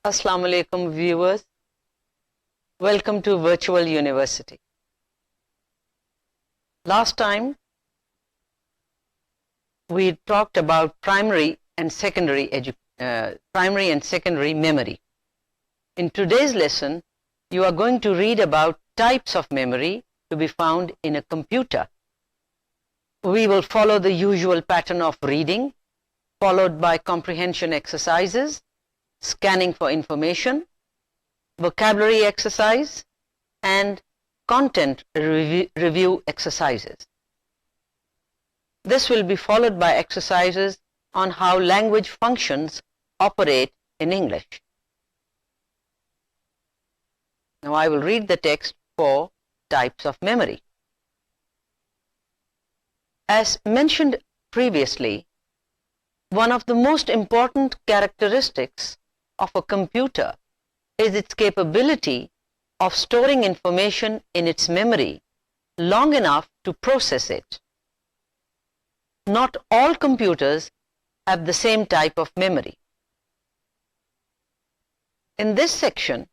Assalamu alaikum viewers. Welcome to Virtual University. Last time we talked about primary and secondary memory. In today's lesson, you are going to read about types of memory to be found in a computer. We will follow the usual pattern of reading, followed by comprehension exercises, scanning for information, vocabulary exercise, and content review exercises. This will be followed by exercises on how language functions operate in English. Now I will read the text for types of memory. As mentioned previously, one of the most important characteristics of a computer is its capability of storing information in its memory long enough to process it. Not all computers have the same type of memory. In this section,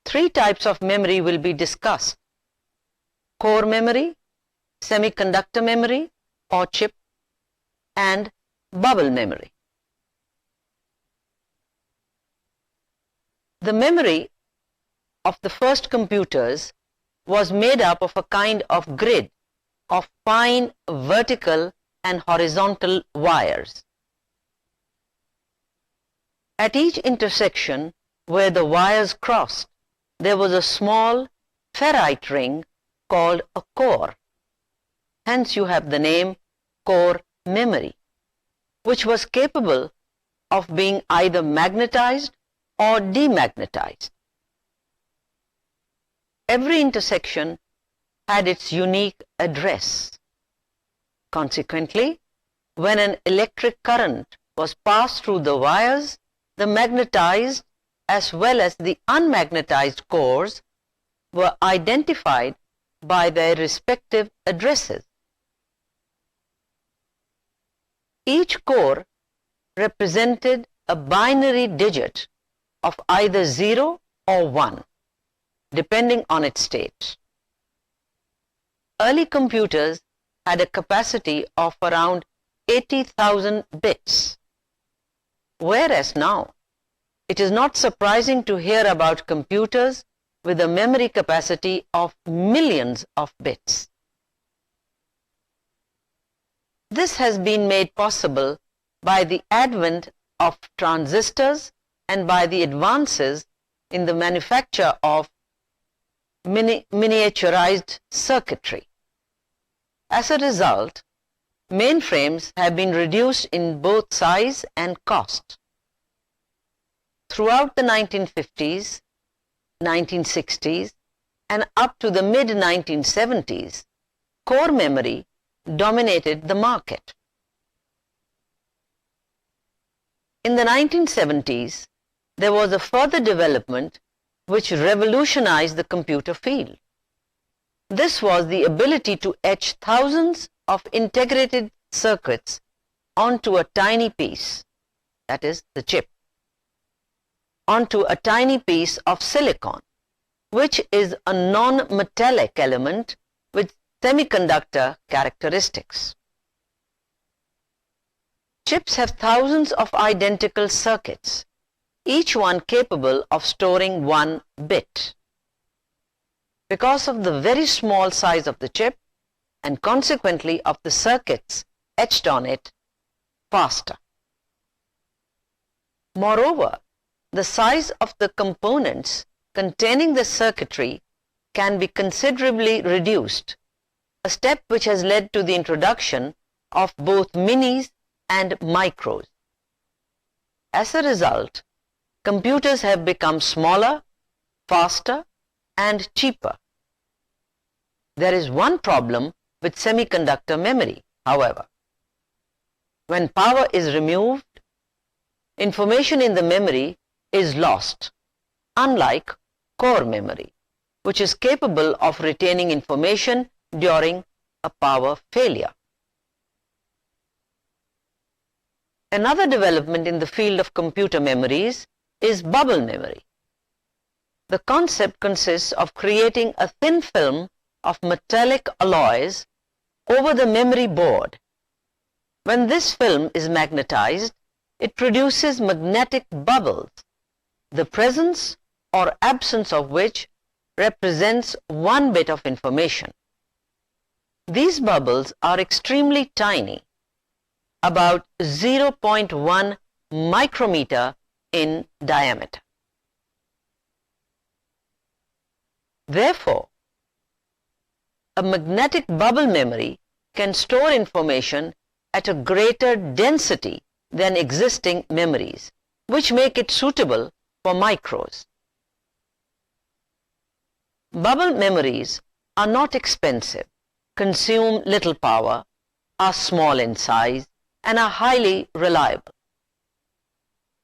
3 types of memory will be discussed: core memory, semiconductor memory or chip, and bubble memory. The memory of the first computers was made up of a kind of grid of fine vertical and horizontal wires. At each intersection where the wires crossed, there was a small ferrite ring called a core. Hence you have the name core memory, which was capable of being either magnetized or demagnetized. Every intersection had its unique address. Consequently, when an electric current was passed through the wires, the magnetized as well as the unmagnetized cores were identified by their respective addresses. Each core represented a binary digit of either 0 or 1, depending on its state. Early computers had a capacity of around 80,000 bits, whereas now it is not surprising to hear about computers with a memory capacity of millions of bits. This has been made possible by the advent of transistors and by the advances in the manufacture of miniaturized circuitry. As a result, mainframes have been reduced in both size and cost. Throughout the 1950s, 1960s, and up to the mid-1970s, core memory dominated the market. In the 1970s, there was a further development which revolutionized the computer field. This was the ability to etch thousands of integrated circuits onto a tiny piece, that is the chip, onto a tiny piece of silicon, which is a non-metallic element with semiconductor characteristics. Chips have thousands of identical circuits, each one capable of storing 1 bit. Because of the very small size of the chip and consequently of the circuits etched on it, faster. Moreover, the size of the components containing the circuitry can be considerably reduced, a step which has led to the introduction of both minis and micros. As a result, computers have become smaller, faster, and cheaper. There is one problem with semiconductor memory, however. When power is removed, information in the memory is lost, unlike core memory, which is capable of retaining information during a power failure. Another development in the field of computer memories is bubble memory. The concept consists of creating a thin film of metallic alloys over the memory board. When this film is magnetized, it produces magnetic bubbles, the presence or absence of which represents one bit of information. These bubbles are extremely tiny, about 0.1 micrometer in diameter. Therefore, a magnetic bubble memory can store information at a greater density than existing memories, which make it suitable for micros. Bubble memories are not expensive, consume little power, are small in size, and are highly reliable.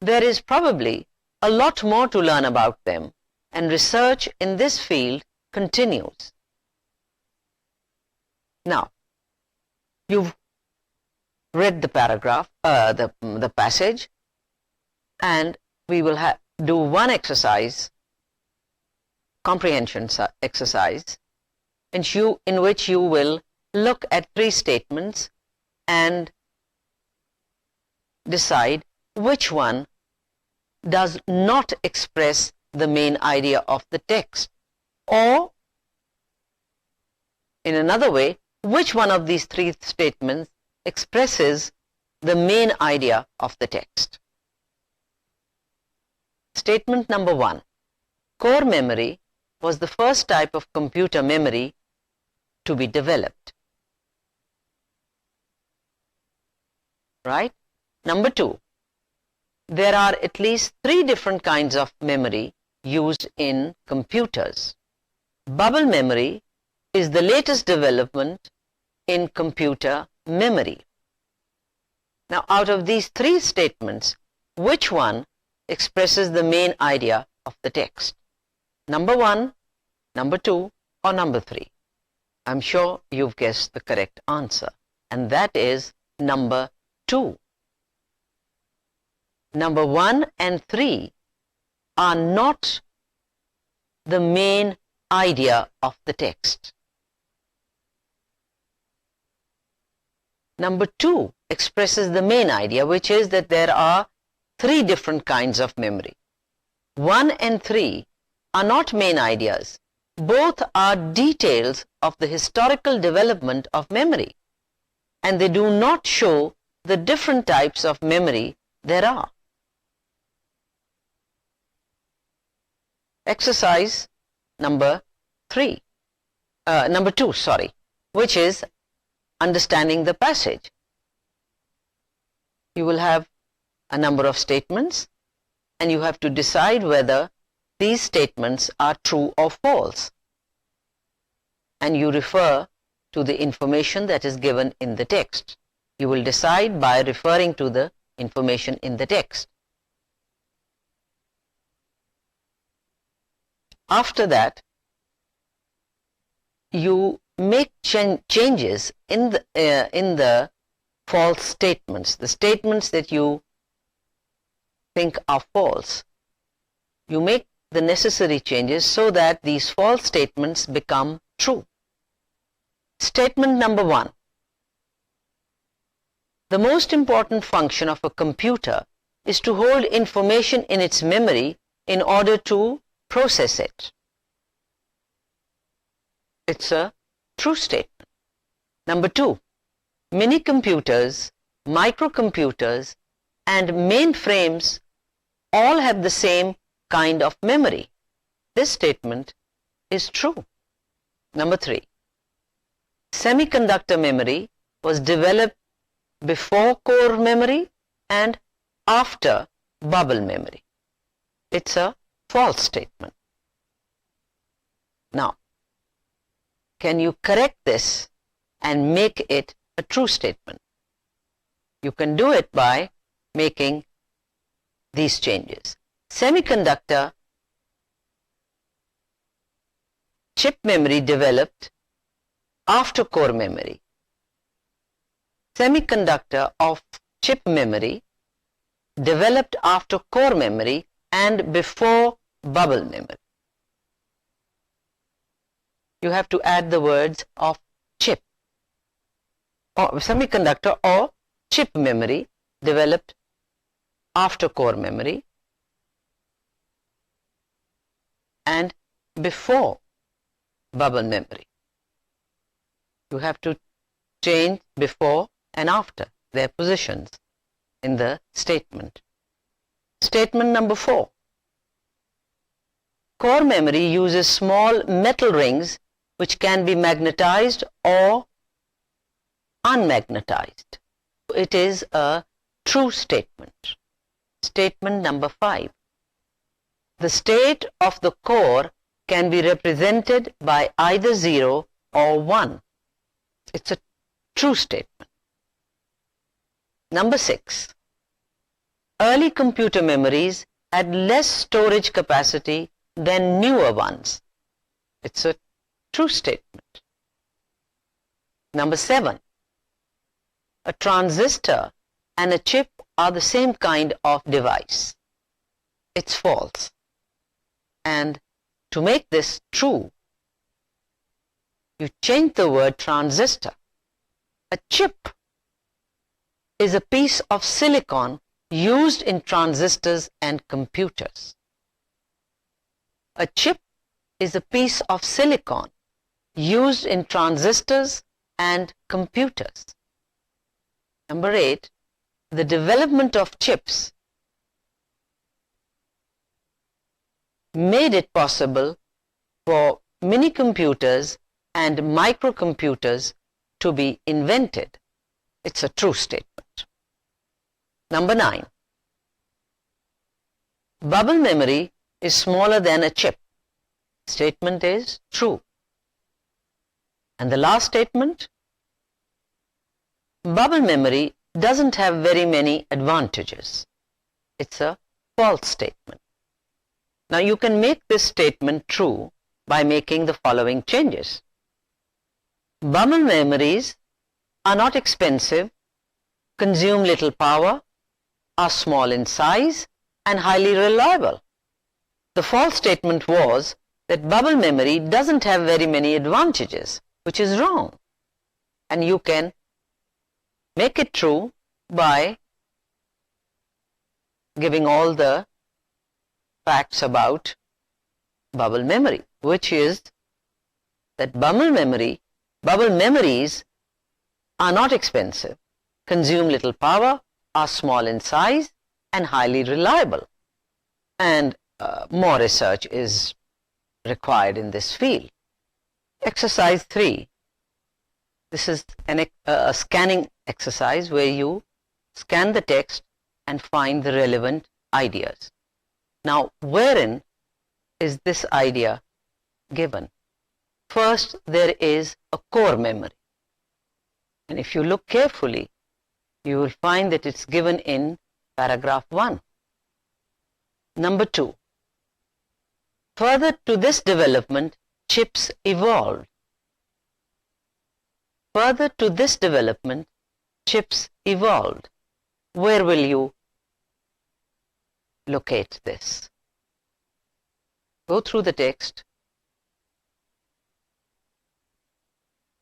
There is probably a lot more to learn about them, and research in this field continues. Now, you've read the paragraph, the passage, and we will do one exercise, comprehension exercise, in which you will look at 3 statements and decide which one does not express the main idea of the text, or in another way, which one of these 3 statements expresses the main idea of the text. Statement number 1. Core memory was the first type of computer memory to be developed. Right? Number 2. There are at least 3 different kinds of memory used in computers. Bubble memory is the latest development in computer memory. Now, out of these 3 statements, which one expresses the main idea of the text? Number 1, number 2, or number 3? I'm sure you've guessed the correct answer, and that is number 2. Number 1 and 3 are not the main idea of the text. Number 2 expresses the main idea, which is that there are 3 different kinds of memory. 1 and 3 are not main ideas. Both are details of the historical development of memory, and they do not show the different types of memory there are. Exercise number 2, which is understanding the passage. You will have a number of statements, and you have to decide whether these statements are true or false. And you refer to the information that is given in the text. You will decide by referring to the information in the text. After that, you make changes in the false statements, the statements that you think are false. You make the necessary changes so that these false statements become true. Statement number 1. The most important function of a computer is to hold information in its memory in order to process it. It's a true statement. Number 2. Mini computers, microcomputers, and mainframes all have the same kind of memory. This statement is true. Number 3. Semiconductor memory was developed before core memory and after bubble memory. It's a false statement. Now, can you correct this and make it a true statement? You can do it by making these changes. Semiconductor chip memory developed after core memory. Semiconductor of chip memory developed after core memory and before bubble memory. You have to add the words of chip or semiconductor or chip memory developed after core memory and before bubble memory. You have to change before and after their positions in the statement. Statement number 4. Core memory uses small metal rings which can be magnetized or unmagnetized. It is a true statement. Statement number 5. The state of the core can be represented by either 0 or 1. It's a true statement. Number 6. Early computer memories had less storage capacity than newer ones. It's a true statement. Number 7. A transistor and a chip are the same kind of device. It's false. And to make this true, you change the word transistor. A chip is a piece of silicon used in transistors and computers. A chip is a piece of silicon used in transistors and computers. Number 8, the development of chips made it possible for mini computers and microcomputers to be invented. It's a true statement. Number 9. Bubble memory is smaller than a chip. Statement is true. And the last statement, bubble memory doesn't have very many advantages. It's a false statement. Now you can make this statement true by making the following changes. Bubble memories are not expensive, consume little power, are small in size, and highly reliable. The false statement was that bubble memory doesn't have very many advantages, which is wrong. And you can make it true by giving all the facts about bubble memory, which is that bubble memories are not expensive, consume little power, are small in size, and highly reliable. And more research is required in this field. Exercise 3. This is a scanning exercise where you scan the text and find the relevant ideas. Now, wherein is this idea given? First, there is a core memory. And if you look carefully, you will find that it's given in paragraph 1. Number 2. Further to this development, chips evolved. Further to this development, chips evolved. Where will you locate this? Go through the text.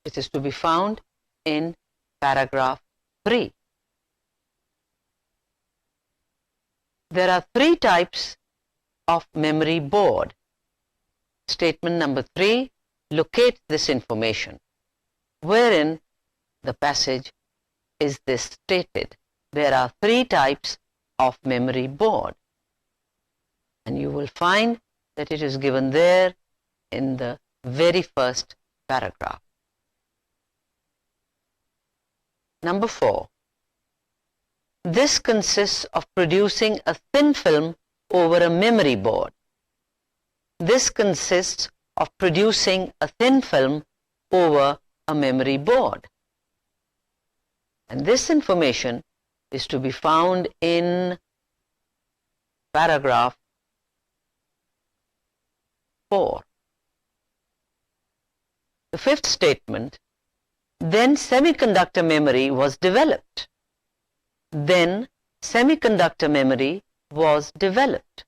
It is to be found in paragraph 3. There are 3 types of memory board. Statement number 3, locate this information. Wherein the passage is this stated? There are 3 types of memory board. And you will find that it is given there in the very first paragraph. Number 4. This consists of producing a thin film over a memory board. This consists of producing a thin film over a memory board. And this information is to be found in paragraph 4. The 5th statement, then semiconductor memory was developed. Then semiconductor memory was developed.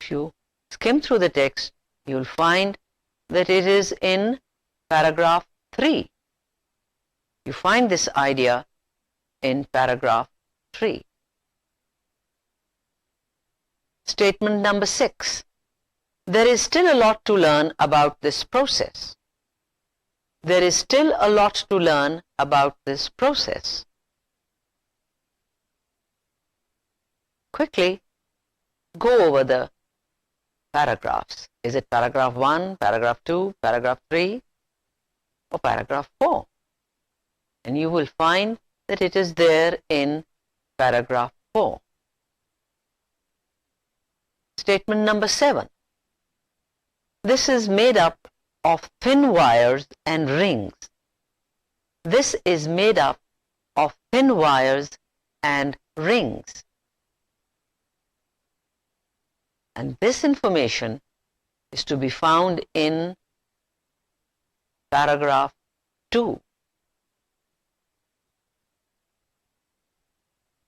If you skim through the text, you will find that it is in paragraph 3. You find this idea in paragraph 3. Statement number 6. There is still a lot to learn about this process. There is still a lot to learn about this process. Quickly go over the paragraphs. Is it paragraph 1, paragraph 2, paragraph 3, or paragraph 4? And you will find that it is there in paragraph 4. Statement number 7. This is made up of thin wires and rings. This is made up of thin wires and rings. And this information is to be found in paragraph 2.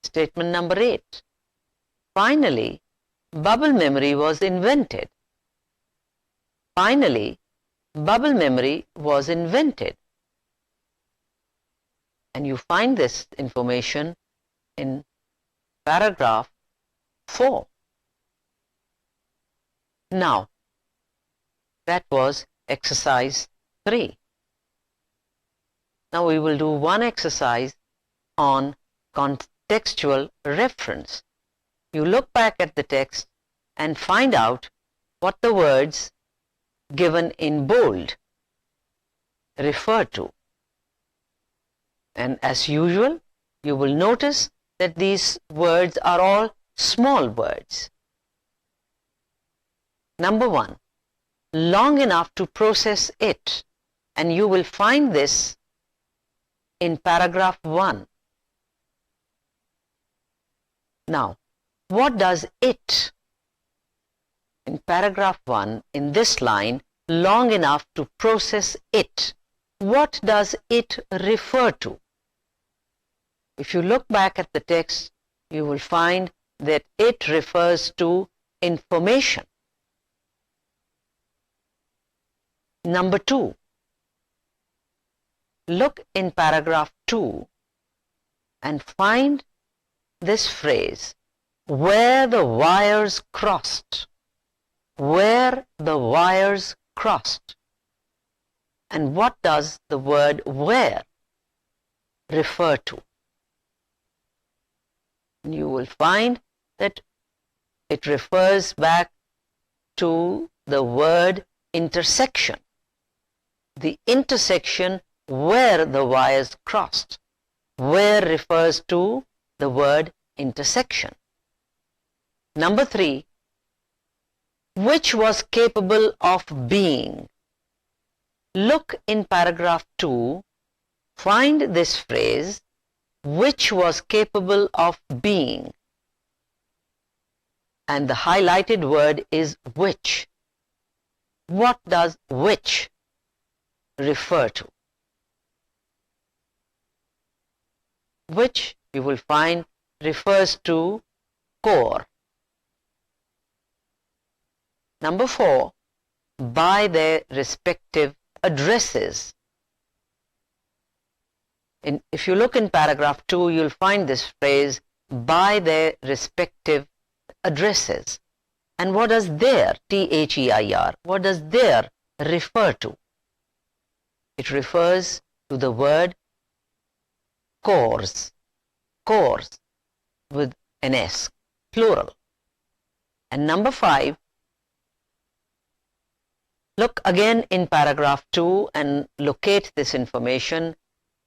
Statement number 8. Finally, bubble memory was invented. Finally, bubble memory was invented. And you find this information in paragraph 4. Now, that was exercise 3. Now we will do one exercise on contextual reference. You look back at the text and find out what the words given in bold refer to. And as usual, you will notice that these words are all small words. Number 1, long enough to process it, and you will find this in paragraph 1. Now, what does it? In paragraph 1, in this line, long enough to process it, what does it refer to? If you look back at the text, you will find that it refers to information. Number 2, look in paragraph 2 and find this phrase, where the wires crossed. Where the wires crossed. And what does the word where refer to? You will find that it refers back to the word intersection. The intersection where the wires crossed. Where refers to the word intersection. Number 3, which was capable of being. Look in paragraph 2, find this phrase, which was capable of being. And the highlighted word is which. What does which refer to? Which, you will find, refers to core. Number 4, by their respective addresses. If you look in paragraph 2, you'll find this phrase, by their respective addresses. And what does their, T-H-E-I-R, what does their refer to? It refers to the word cores, cores with an S, plural. And number 5, look again in paragraph 2 and locate this information.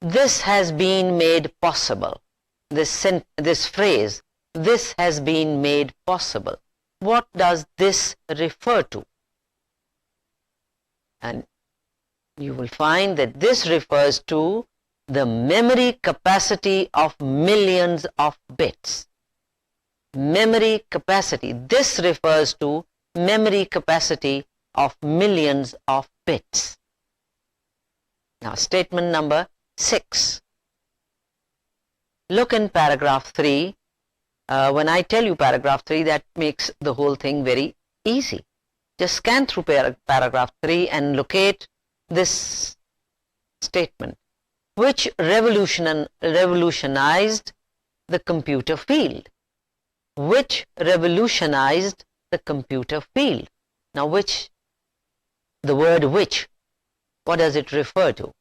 This has been made possible. This phrase, this has been made possible. What does this refer to? And you will find that this refers to the memory capacity of millions of bits. Memory capacity. This refers to memory capacity of millions of bits. Now, statement number 6. Look in paragraph 3. When I tell you paragraph 3, that makes the whole thing very Easy. Just scan through paragraph 3 and locate this statement. Which revolutionized the computer field? Which revolutionized the computer field? Now the word which, what does it refer to?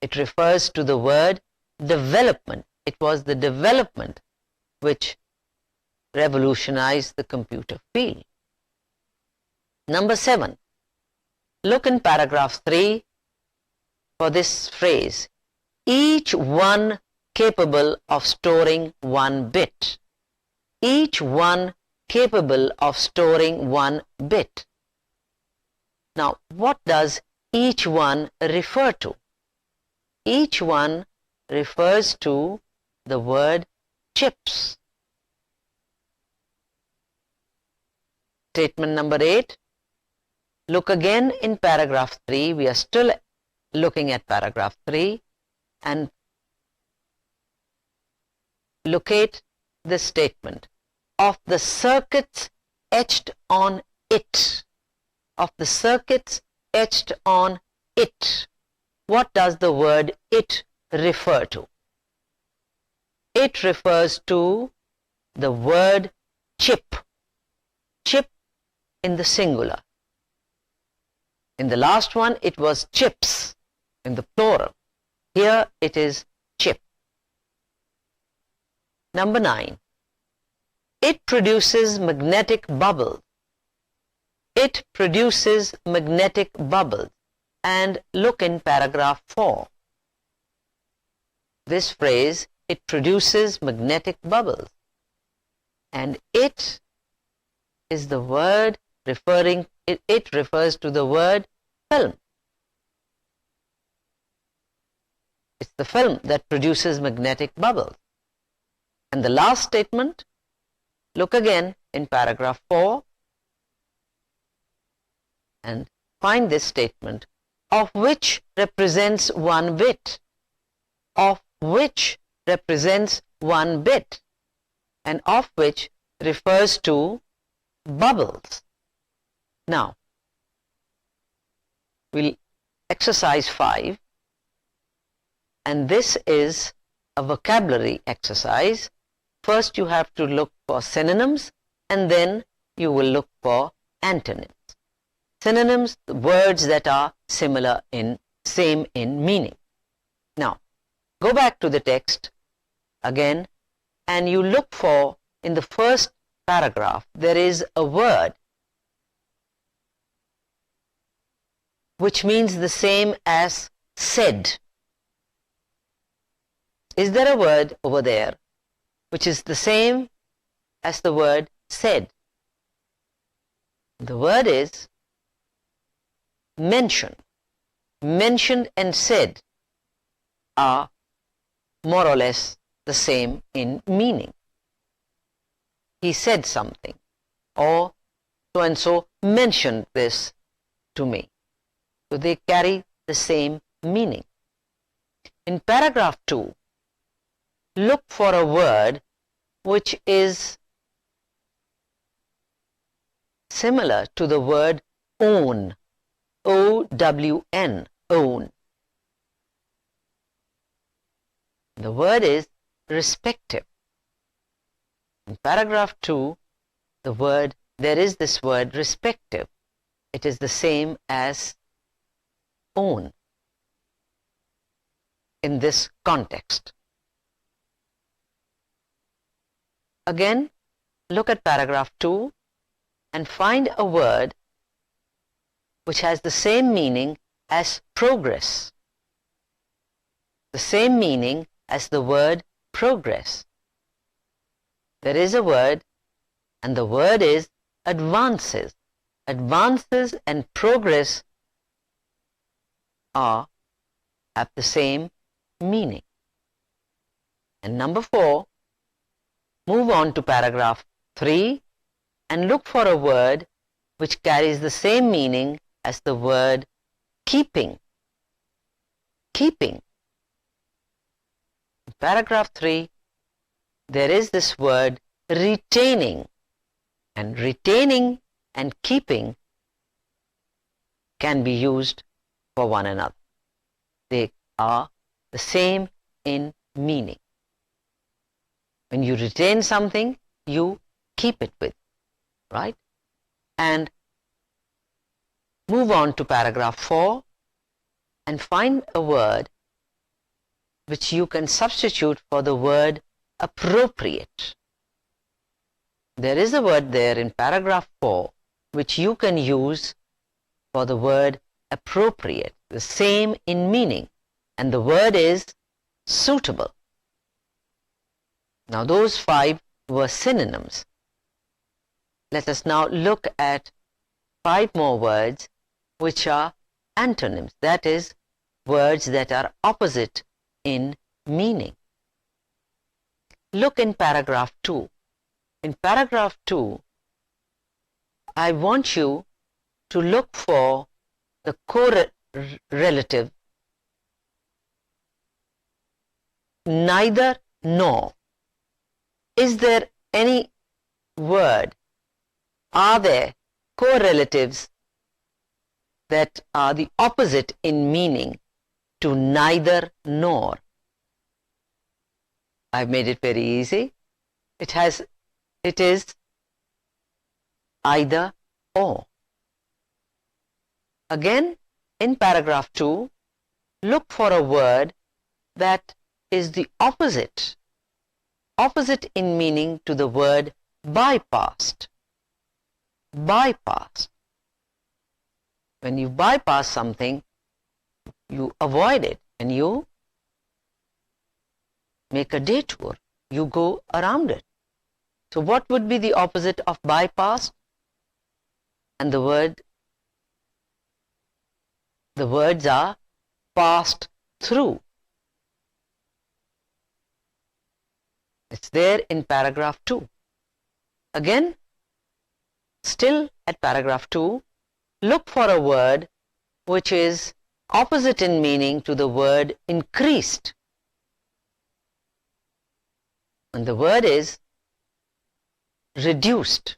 It refers to the word development. It was the development which revolutionized the computer field. Number 7. Look in paragraph 3 for this phrase, each one capable of storing 1 bit. Each one capable of storing 1 bit. Now, what does each one refer to? Each one refers to the word chips. Statement number 8. Look again in paragraph 3. We are still looking at paragraph 3 and locate this statement. Of the circuits etched on it. Of the circuits etched on it. What does the word it refer to? It refers to the word chip. Chip in the singular. In the last one it was chips in the plural. Here it is chip. Number 9. It produces magnetic bubbles. It produces magnetic bubbles. And look in paragraph 4. This phrase, it produces magnetic bubbles. And it is the word referring, it refers to the word film. It's the film that produces magnetic bubbles. And the last statement, look again in paragraph 4 and find this statement, of which represents 1 bit. Of which represents 1 bit. And of which refers to bubbles. Now, we'll exercise 5. And this is a vocabulary exercise. First you have to look for synonyms and then you will look for antonyms. Synonyms, words that are similar in, same in meaning. Now, go back to the text again and you look for, in the first paragraph, there is a word which means the same as said. Is there a word over there which is the same as the word said? The word is mentioned. Mentioned and said are more or less the same in meaning. He said something, or so and so mentioned this to me. So they carry the same meaning. In paragraph 2, look for a word which is similar to the word own. O-W-N, own. The word is respective. In paragraph 2, there is this word respective. It is the same as own in this context. Again, look at paragraph 2 and find a word which has the same meaning as progress. The same meaning as the word progress. There is a word and the word is advances. Advances and progress have the same meaning. And number 4, move on to paragraph 3 and look for a word which carries the same meaning as the word keeping. Keeping. In paragraph 3, there is this word retaining. And retaining and keeping can be used for one another. They are the same in meaning. When you retain something, you keep it with, right? And move on to paragraph 4 and find a word which you can substitute for the word appropriate. There is a word there in paragraph 4 which you can use for the word appropriate, the same in meaning, and the word is suitable. Now those 5 were synonyms. Let us now look at 5 more words which are antonyms, that is, words that are opposite in meaning. Look in paragraph 2. In paragraph 2, I want you to look for the correlative neither nor. Is there any word, are there correlatives that are the opposite in meaning to neither nor? I've made it very easy. It is either or. Again, in paragraph 2, look for a word that is the opposite in meaning to the word bypassed. Bypassed. When you bypass something, you avoid it and you make a detour. You go around it. So what would be the opposite of bypassed? And the words are passed through. It's there in paragraph 2. Again, still at paragraph 2, look for a word which is opposite in meaning to the word increased. And the word is reduced.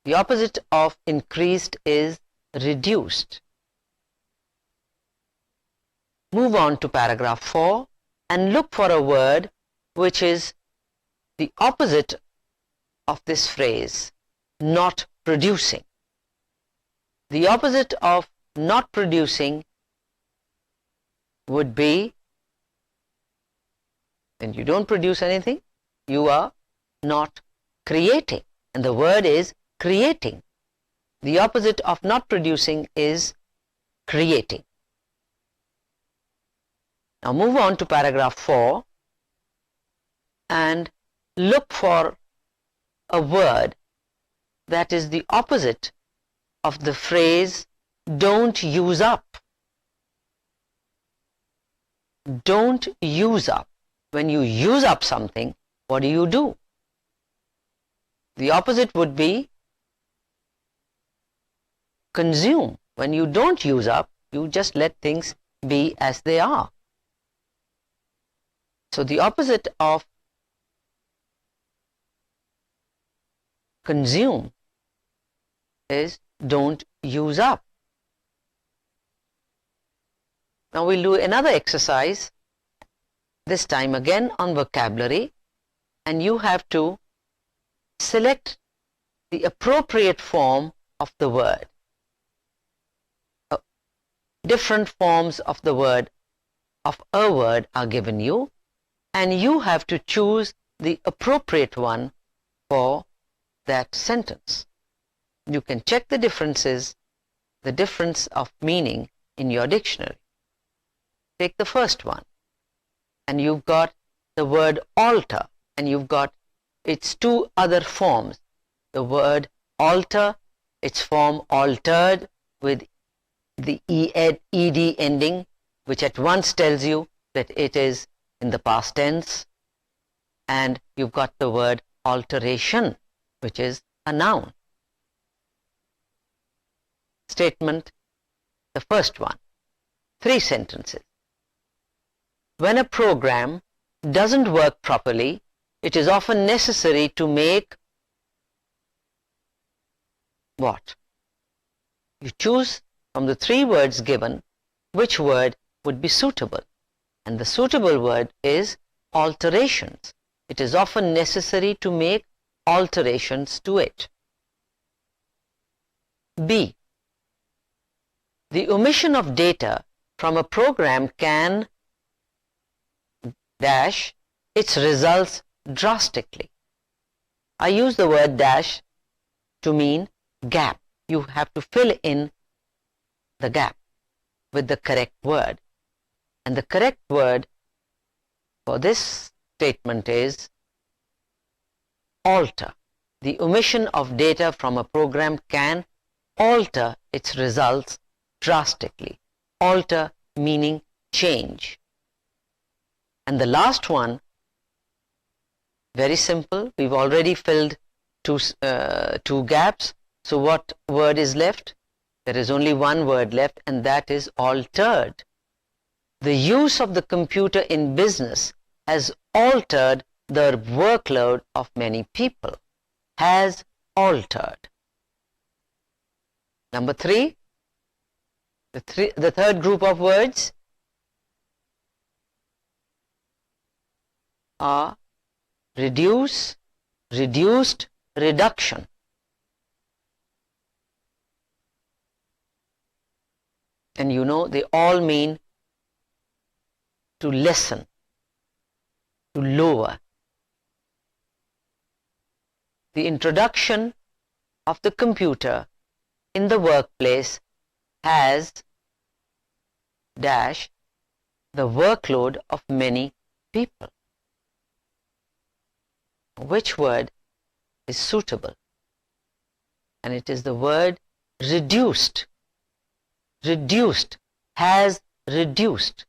The opposite of increased is reduced. Move on to paragraph 4 and look for a word which is the opposite of this phrase, not producing. The opposite of not producing would be, when you don't produce anything, you are not creating. And the word is creating. The opposite of not producing is creating. Now move on to paragraph 4 and look for a word that is the opposite of the phrase don't use up. Don't use up. When you use up something, what do? The opposite would be consume. When you don't use up, you just let things be as they are. So the opposite of consume is don't use up. Now we'll do another exercise, this time again on vocabulary, and you have to select the appropriate form of the word. Different forms of the word, of a word, are given you, and you have to choose the appropriate one for that sentence. You can check the difference of meaning in your dictionary. Take the first one, and you've got the word alter, and you've got its 2 other forms. The word alter, its form altered with the ed ending, which at once tells you that it is in the past tense, and you've got the word alteration, which is a noun. Statement, the first one, 3 sentences. When a program doesn't work properly, it is often necessary to make what? You choose from the three words given which word would be suitable, and the suitable word is alterations. It is often necessary to make alterations to it. B. The omission of data from a program can dash its results drastically. I use the word dash to mean gap. You have to fill in the gap with the correct word. And the correct word for this statement is alter. The omission of data from a program can alter its results drastically. Alter meaning change. And the last one, very simple. We've already filled two gaps. So what word is left? There is only one word left, and that is altered. The use of the computer in business has altered the workload of many people. Has altered. Number 3, the third group of words are reduce, reduced, reduction. And you know they all mean to lessen, to lower. The introduction of the computer in the workplace has dash the workload of many people. Which word is suitable? And it is the word reduced. Reduced, has reduced.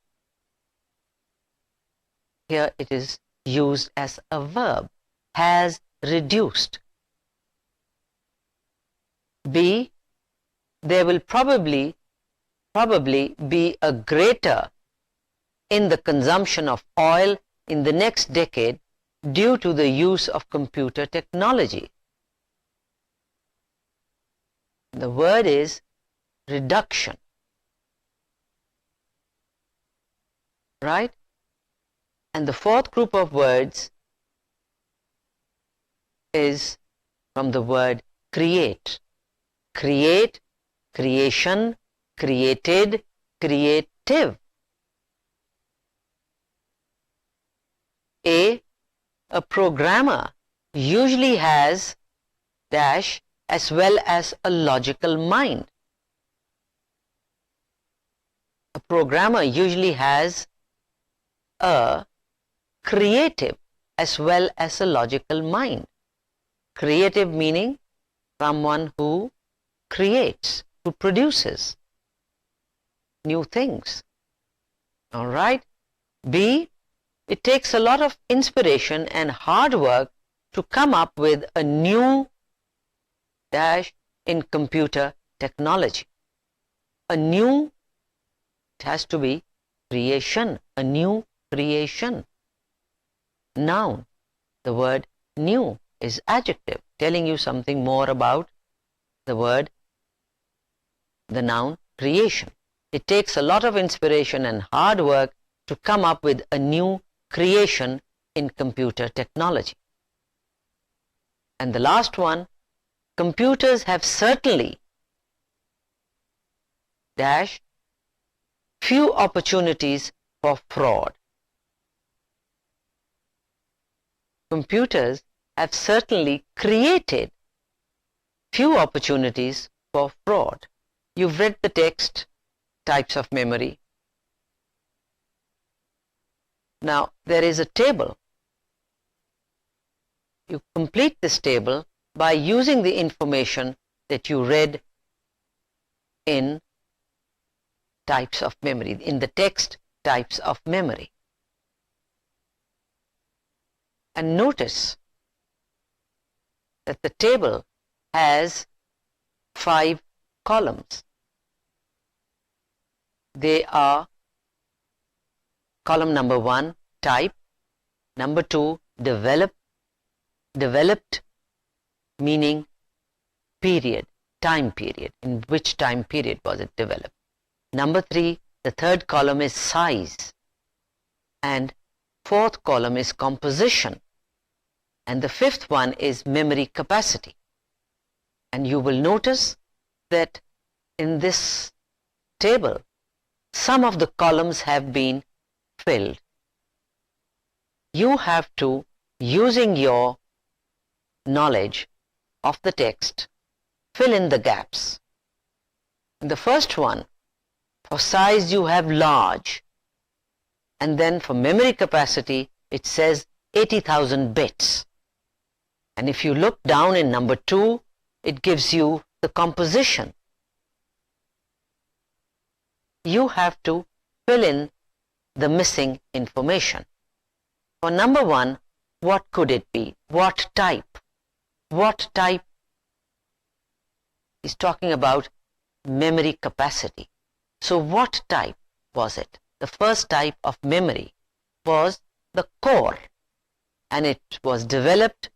Here it is used as a verb, has reduced. B, there will probably be a greater in the consumption of oil in the next decade due to the use of computer technology. The word is reduction. Right? And the fourth group of words is from the word create. Create, creation, created, creative. A programmer usually has dash as well as a logical mind. A programmer usually has a creative as well as a logical mind. Creative meaning someone who creates, who produces new things. All right. B, it takes a lot of inspiration and hard work to come up with a new dash in computer technology. A new, it has to be creation, a new creation. Noun, the word new is adjective, telling you something more about the word, the noun creation. It takes a lot of inspiration and hard work to come up with a new creation in computer technology. And the last one, computers have certainly dash few opportunities for fraud. Computers have certainly created few opportunities for fraud. You've read the text, types of memory. Now there is a table. You complete this table by using the information that you read in types of memory, in the text types of memory. And notice that the table has 5 columns. They are column number 1, type, number 2, develop, developed meaning period, time period. In which time period was it developed? Number 3, the third column is size, and fourth column is composition, and the fifth one is memory capacity. And you will notice that in this table, some of the columns have been filled. You have to, using your knowledge of the text, fill in the gaps. In the first one, for size you have large, and then for memory capacity it says 80,000 bits. And if you look down in number 2, it gives you the composition. You have to fill in the missing information. For number 1, what could it be? What type? What type? He's talking about memory capacity. So what type was it? The first type of memory was the core, and it was developed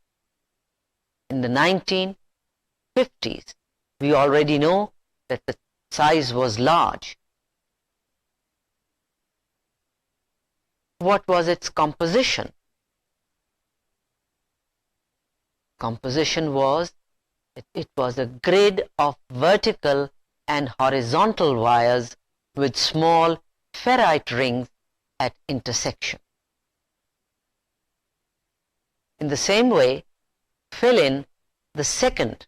in the 1950s. We already know that the size was large. What was its composition? Composition was, it was a grid of vertical and horizontal wires with small ferrite rings at intersection. In the same way, fill in the second.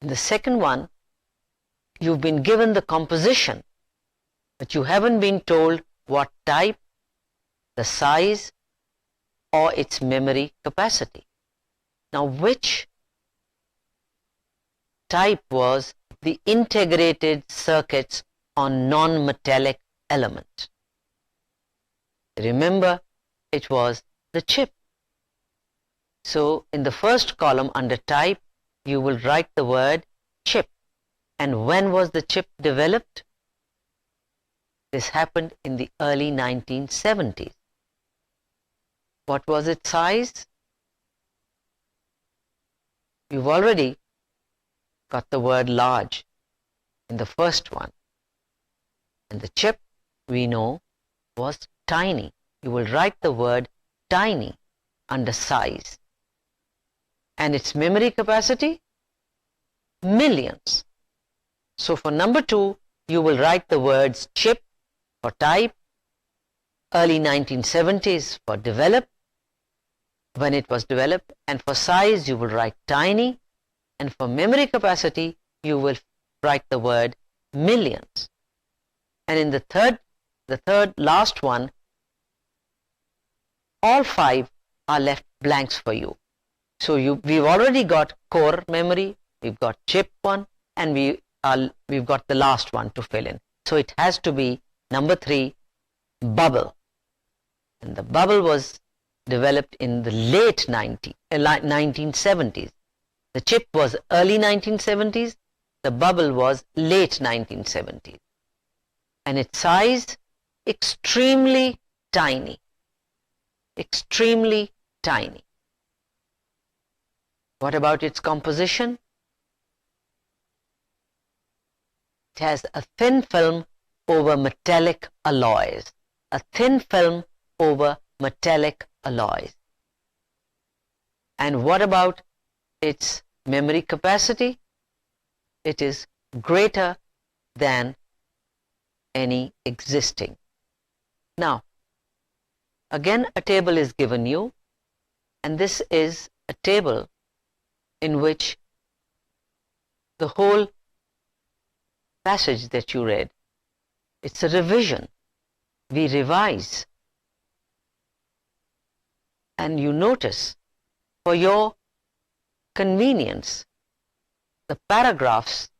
In the second one, you've been given the composition, but you haven't been told what type, the size, or its memory capacity. Now, which type was the integrated circuits on non-metallic element? Remember, it was the chip. So, in the first column under type, you will write the word chip. And when was the chip developed? This happened in the early 1970s. What was its size? You've already got the word large in the first one. And the chip, we know, was tiny. You will write the word tiny under size. And its memory capacity? Millions. So for number 2, you will write the words chip for type, early 1970s for developed, when it was developed, and for size you will write tiny, and for memory capacity you will write the word millions. And in the third last one, all 5 are left blanks for you. So we've already got core memory, we've got chip one, and we've got the last one to fill in. So it has to be number 3, bubble. And the bubble was developed in the late 1970s. The chip was early 1970s, the bubble was late 1970s. And its size, extremely tiny. Extremely tiny. What about its composition? It has a thin film over metallic alloys. A thin film over metallic alloys. And what about its memory capacity? It is greater than any existing. Now, again a table is given you, and this is a table in which the whole passage that you read, it's a revision. We revise. And you notice, for your convenience, the paragraphs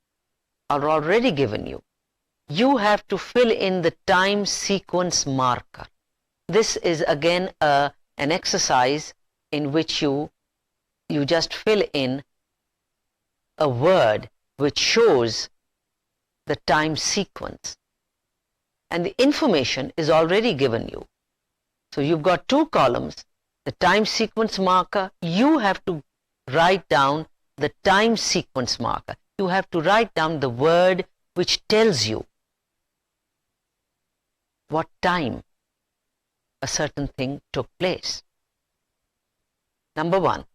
are already given you. You have to fill in the time sequence marker. This is again an exercise in which you just fill in a word which shows the time sequence. And the information is already given you. So you've got 2 columns the time sequence marker, you have to write down the time sequence marker. You have to write down the word which tells you what time a certain thing took place. Number one,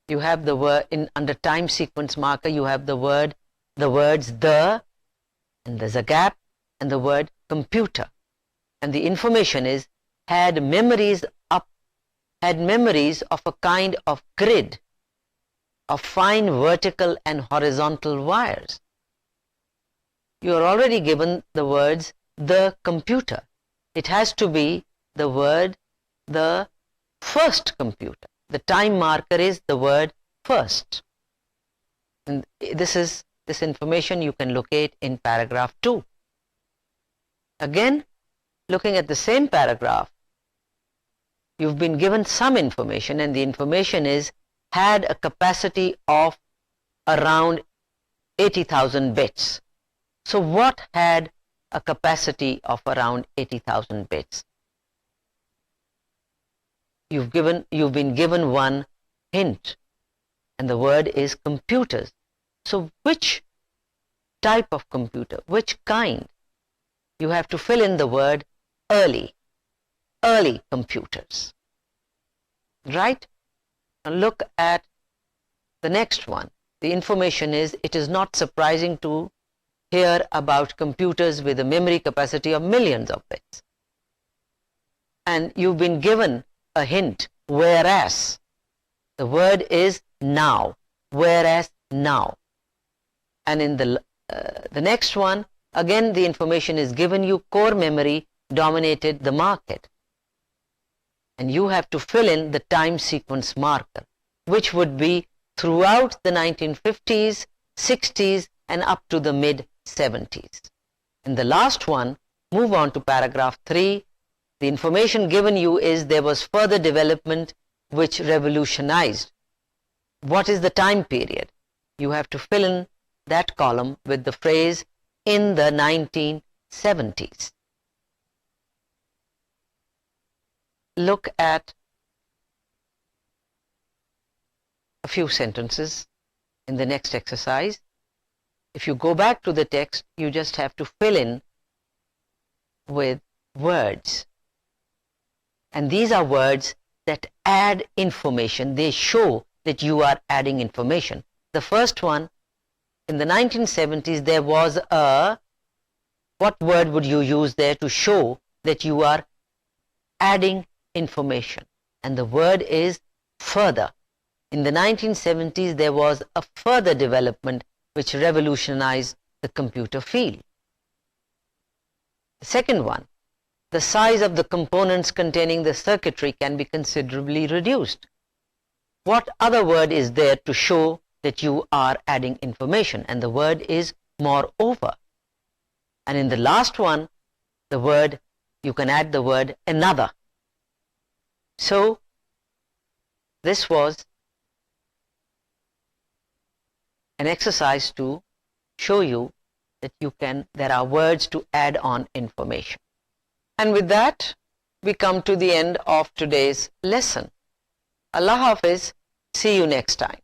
you have the word under time sequence marker, you have the words the, and there's a gap, and the word computer. And the information is had memories of a kind of grid of fine vertical and horizontal wires. You are already given the words the computer. It has to be the word the first computer. The time marker is the word first. And this information you can locate in paragraph 2. Again, looking at the same paragraph, you've been given some information, and the information is had a capacity of around 80,000 bits. So what had a capacity of around 80,000 bits? You've been given one hint, and the word is computers. So which type of computer, which kind? You have to fill in the word early computers. Right? Now look at the next one. The information is, it is not surprising to hear about computers with a memory capacity of millions of bits. And you've been given a hint, whereas. The word is now, whereas now. And in the next one, again the information is given you, core memory dominated the market. And you have to fill in the time sequence marker, which would be throughout the 1950s, 60s, and up to the mid-70s. In the last one, move on to paragraph 3. The information given you is there was further development which revolutionized. What is the time period? You have to fill in that column with the phrase in the 1970s. Look at a few sentences in the next exercise. If you go back to the text, you just have to fill in with words. And these are words that add information. They show that you are adding information. The first one, in the 1970s, there was a, what word would you use there to show that you are adding information? And the word is further. In the 1970s, there was a further development which revolutionized the computer field. The second one, the size of the components containing the circuitry can be considerably reduced. What other word is there to show that you are adding information? And the word is moreover. And in the last one, the word, you can add the word another. So this was an exercise to show you that there are words to add on information. And with that, we come to the end of today's lesson. Allah Hafiz. See you next time.